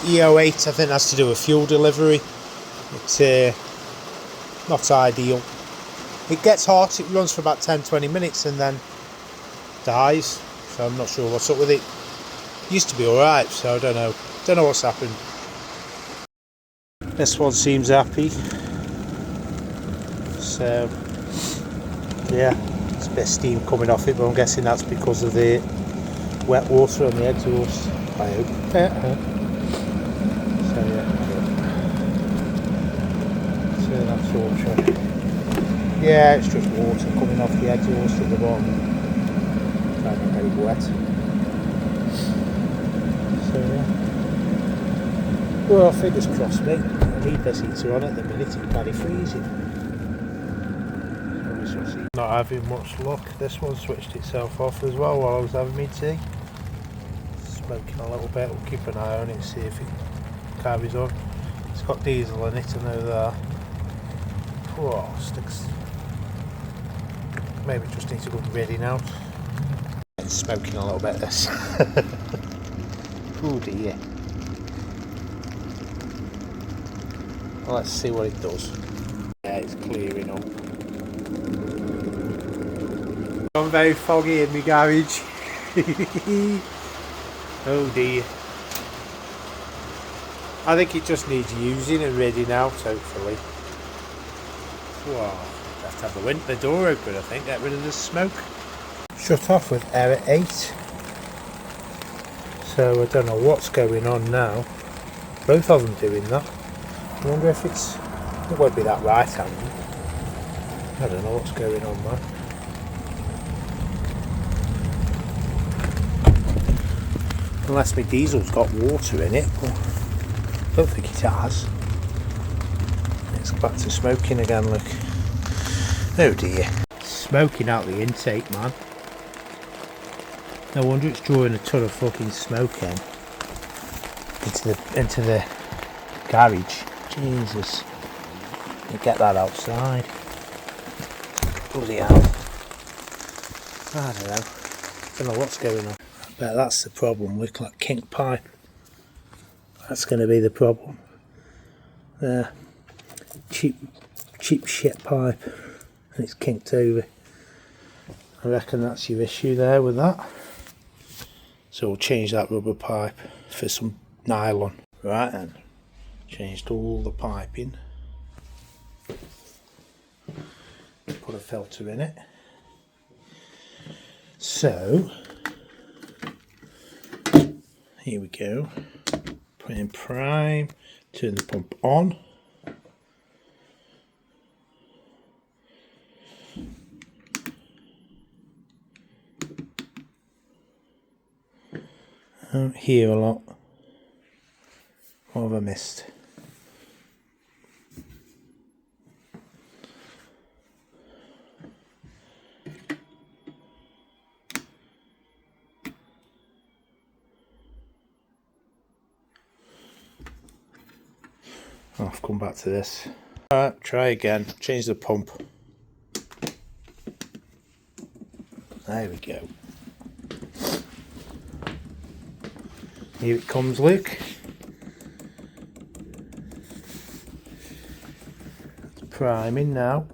E-08, I think that's to do with fuel delivery. It's not ideal. It gets hot, it runs for about 10-20 minutes and then dies, so I'm not sure what's up with it. Used to be alright, so I don't know what's happened. This one seems happy, so yeah, there's a bit of steam coming off it, but I'm guessing that's because of the wet water on the exhaust, I hope. So yeah, so that's all true. Yeah, it's just water coming off the exhaust at the bottom, kind of very wet. So yeah, well, fingers crossed, mate. I need this heater on at the minute, it's bloody freezing. Not having much luck. This one switched itself off as well while I was having me tea. Smoking a little bit, we'll keep an eye on it and see if it carries on. It's got diesel in it, I know that. Oh, sticks. Maybe just need to go ready now. It's smoking a little bit, this. Oh dear. Well, let's see what it does. Yeah, it's clearing up. I'm very foggy in my garage. Oh dear. I think it just needs using and ready out, hopefully. Wow. Have to have the door open, I think, get rid of the smoke. Shut off with error 8. So I don't know what's going on now. Both of them doing that. I wonder if it won't be that right handed. I don't know what's going on there. Unless my diesel's got water in it, but I don't think it has. It's back to smoking again, look. Oh dear. Smoking out the intake, man. No wonder it's drawing a ton of fucking smoke in. Into the garage. Jesus. You get that outside. Bloody hell. I don't know what's going on. I bet that's the problem. Look like kink pipe. That's going to be the problem. There. Cheap shit pipe. And it's kinked over. I reckon that's your issue there with that. So we'll change that rubber pipe for some nylon. Right then. Changed all the piping. Put a filter in it. So here we go. Put in prime, turn the pump on. I don't hear a lot. What have I missed? I've come back to this. Alright, try again. Change the pump. There we go. Here it comes, Luke. It's priming now.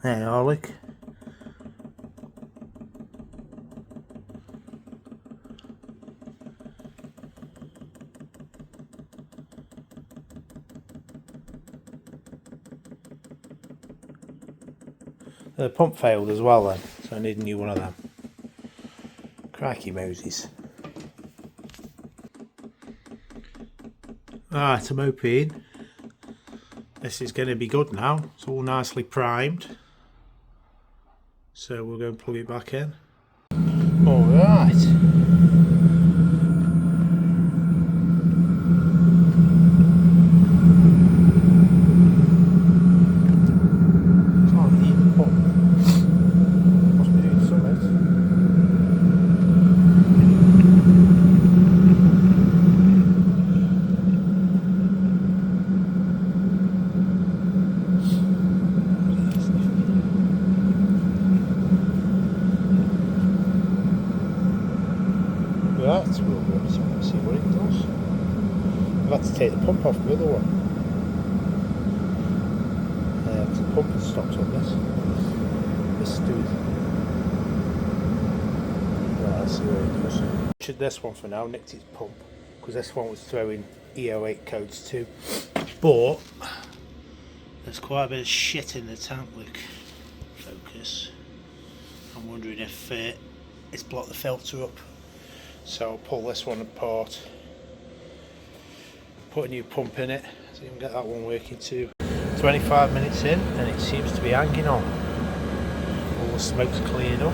There you are, Luke. The pump failed as well then, so I need a new one of them. Crikey Moses. Alright, I'm hoping this is going to be good now. It's all nicely primed. So we'll go and plug it back in. Alright. that, we'll run it and see what it does. I've had to take the pump off the other one. The pump has stopped on this. This dude. Right, let's see what it does. Should this one for now, nicked its pump, because this one was throwing E-08 codes too. But there's quite a bit of shit in the tank, look. Focus. I'm wondering if it's blocked the filter up. So I'll pull this one apart, put a new pump in it, so you can get that one working too. 25 minutes in and it seems to be hanging on. All the smoke's cleared up.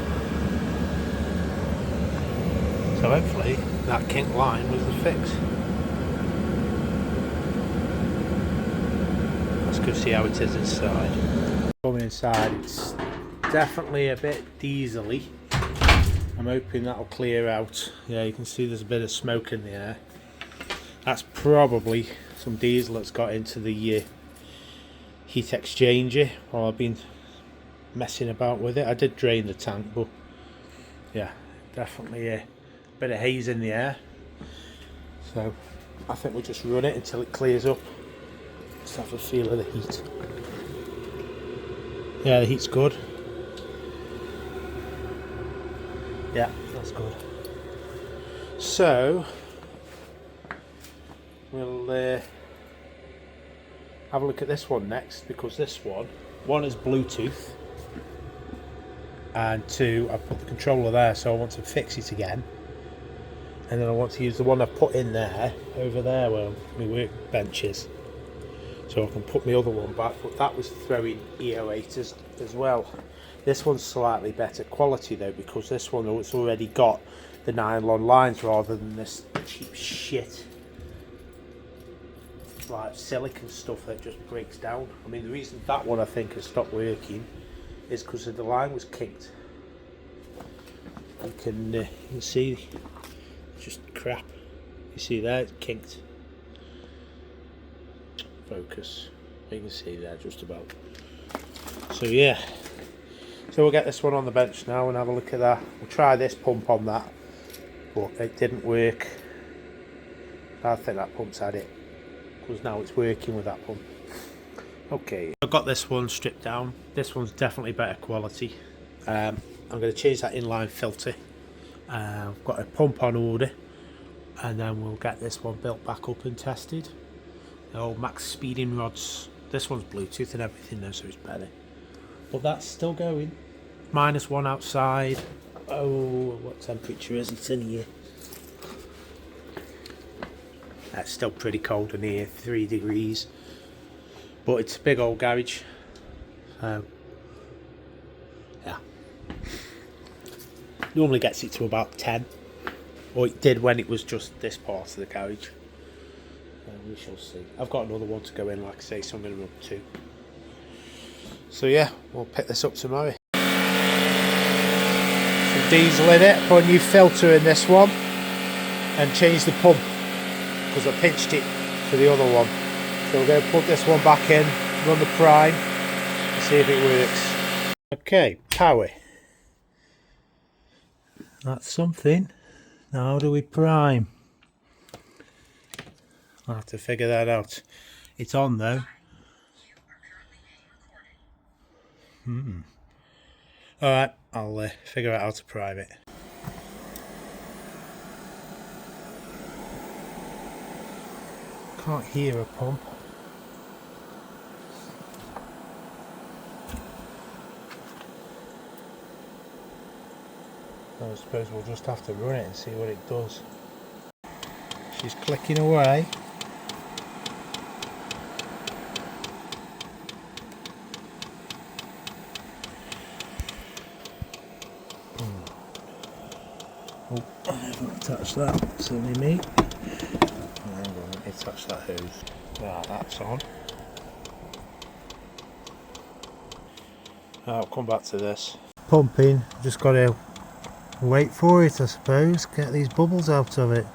So hopefully that kink line was the fix. Let's go see how it is inside. Coming inside, it's definitely a bit diesely. I'm hoping that'll clear out. Yeah, you can see there's a bit of smoke in the air. That's probably some diesel that's got into the heat exchanger while I've been messing about with it. I did drain the tank, but yeah, definitely a bit of haze in the air. So I think we'll just run it until it clears up. Let's have a feel of the heat. Yeah, the heat's good. Yeah, that's good. So we'll have a look at this one next, because this one is Bluetooth, and two, I put the controller there, so I want to fix it again, and then I want to use the one I put in there over there where my workbench is, so I can put my other one back. But that was throwing E-08 as well. This one's slightly better quality though, because this one, it's already got the nylon lines rather than this cheap shit like silicon stuff that just breaks down. I mean, the reason that one I think has stopped working is because the line was kinked. You can see it's just crap. You see there, it's kinked. Focus. You can see there just about. So yeah. So we'll get this one on the bench now and have a look at that. We'll try this pump on that, but it didn't work. I think that pump's had it, because now it's working with that pump. Okay, I've got this one stripped down. This one's definitely better quality. I'm going to change that inline filter. I've got a pump on order, and then we'll get this one built back up and tested. The old Maxspeedingrods. This one's Bluetooth and everything though, so it's better. But that's still going. -1 outside. Oh, what temperature is it in here? That's still pretty cold in here, 3 degrees. But it's a big old garage. So, yeah. Normally gets it to about 10. Or it did when it was just this part of the garage. We shall see. I've got another one to go in, like I say, so I'm going to run 2. So yeah, we'll pick this up tomorrow. Some diesel in it, put a new filter in this one, and change the pump, because I pinched it for the other one. So we're going to plug this one back in, run the prime, and see if it works. Okay, power. That's something. Now how do we prime? I'll have to figure that out. It's on though. Alright, I'll figure out how to prime it. Can't hear a pump. I suppose we'll just have to run it and see what it does. She's clicking away. Oh, I haven't touched that, it's only me. Hang on, let me touch that hose. Right, that's on. I'll come back to this. Pumping, just got to wait for it, I suppose, get these bubbles out of it.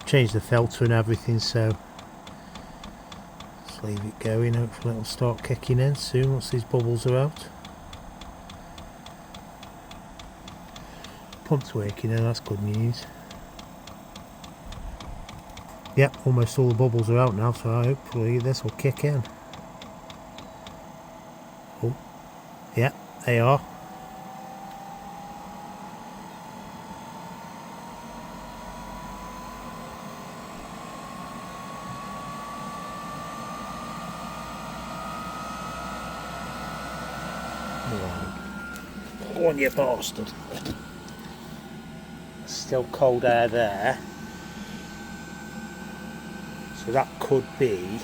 Change the filter and everything, so just leave it going. Hopefully it'll start kicking in soon once these bubbles are out. pump's working and that's good news. Yep, almost all the bubbles are out now, so hopefully this will kick in. Oh, yeah, they are. Go on, you bastard. Still cold air there. So that could be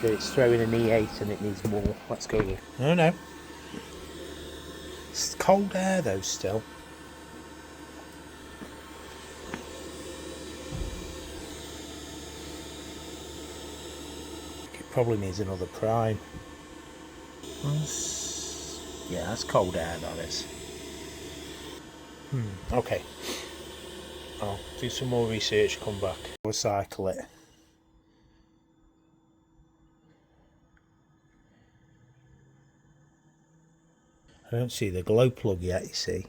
that it's throwing an E-08 and it needs more. Let's go with. No. It's cold air though still. It probably needs another prime. Yeah, that's cold air, that is. Okay. I'll do some more research, come back. Recycle it. I don't see the glow plug yet, you see.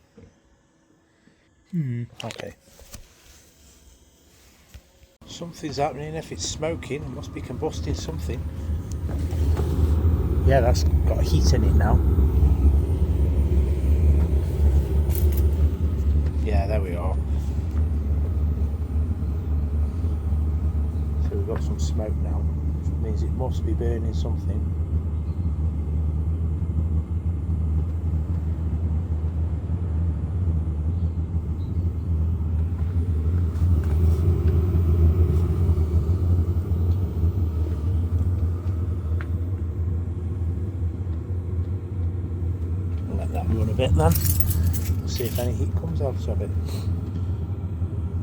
Okay. Something's happening. If it's smoking, it must be combusting something. Yeah, that's got heat in it now. Yeah, there we are. So we've got some smoke now, which means it must be burning something. Let that run a bit then. See if any heat comes out of it.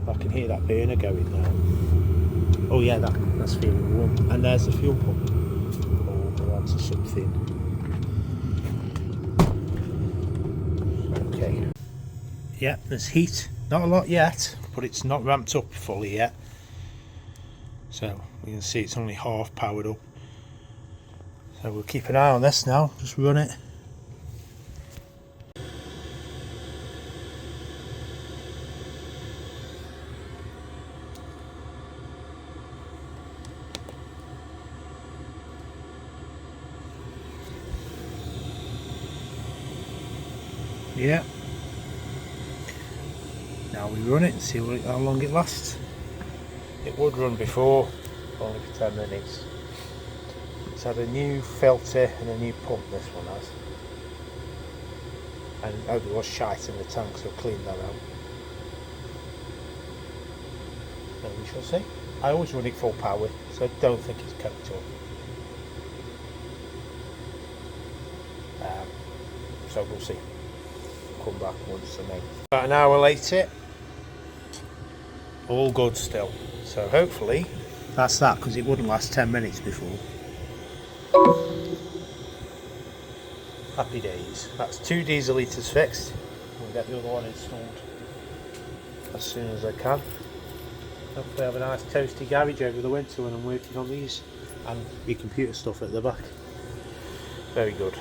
I can hear that burner going now. Oh yeah, that's feeling warm. And there's the fuel pump. Oh, we're onto something. Okay. Yeah, there's heat. Not a lot yet, but it's not ramped up fully yet. So we can see it's only half powered up. So we'll keep an eye on this now. Just run it. Yeah. Now we run it and see how long it lasts. It would run before, only for 10 minutes. It's had a new filter and a new pump, this one has. And there was shite in the tank, so clean that out. And we shall see. I always run it full power, so I don't think it's coked up. So we'll see. Come back once I know. About an hour later, all good still. So hopefully that's that, because it wouldn't last 10 minutes before. Happy days. That's 2 diesel litres fixed. We'll get the other one installed as soon as I can. Hopefully have a nice toasty garage over the winter when I'm working on these, and the computer stuff at the back. Very good.